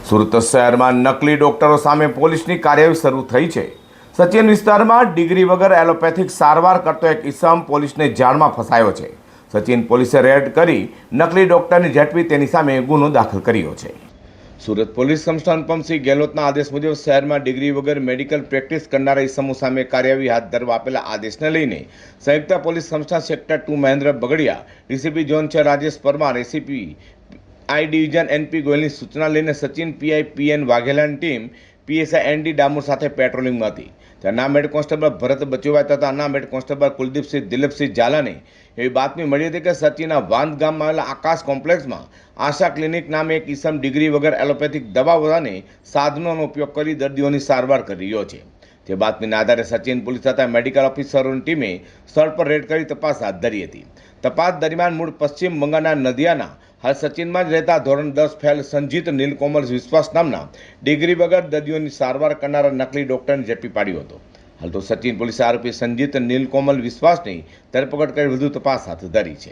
સુરત શહેરમાં નકલી ડોક્ટરો સામે પોલીસની કાર્યવાહી શરૂ થઈ છે। સચિન વિસ્તારમાં ડિગ્રી વગર એલોપેથિક સારવાર કરતો એક ઇસમ પોલીસને જાળમાં ફસાયો છે। સચિન પોલીસે રેડ કરી નકલી ડોક્ટરને ઝડપી તેની સામે ગુનો દાખલ કર્યો છે। સુરત પોલીસ કમિશનર અનુપમસિંહ ગેહલોતના આદેશ મુજબ શહેરમાં ડિગ્રી વગર મેડિકલ પ્રેક્ટિસ કરનારા ઇસમો સામે કાર્યવાહી હાથ ધરવા આપેલા આદેશને લઈને સંયુક્ત police commissioner sector 2 Mahendra Bagdiya, DCP zone 6 Rajesh Parmar, ACP I division NP ગોયલની સૂચના લઈને સચિન પીઆઈ પીએન વાઘેલાની ટીમ પીએસઆઈ એનડી ડામોર સાથે પેટ્રોલિંગમાં હતી। ત્યાં નામ હેડ કોન્સ્ટેબલ ભરત બચુભાઈ તથા નામ હેડ કોન્સ્ટેબલ કુલદીપસિંહ દિલીપસિંહ ઝાલાને એવી બાતમી મળી હતી કે સચિનના વાંદ ગામમાં આવેલા આકાશ કોમ્પ્લેક્સમાં આશા ક્લિનિક નામે એક ઇસમ ડિગ્રી વગર એલોપેથિક દવાઓ અને સાધનોનો ઉપયોગ કરી દર્દીઓની સારવાર કરી રહ્યો છે। તે બાતમીના આધારે સચિન પોલીસ તથા મેડિકલ ઓફિસરોની ટીમે સ્થળ પર રેડ કરી તપાસ હાથ ધરી હતી। તપાસ દરમિયાન મૂળ પશ્ચિમ બંગાળના નદિયાના હાલ સચિનમાં જ રહેતા ધોરણ 10 ફેલ સંજીત નીલકોમલ વિશ્વાસ નામના ડિગ્રી વગર દર્દીઓની સારવાર કરનારા નકલી ડોક્ટરને ઝડપી પાડ્યો હતો। હાલ તો સચિન પોલીસે આરોપી સંજીત નીલકોમલ વિશ્વાસની ધરપકડ કરી વધુ તપાસ હાથ ધરી છે।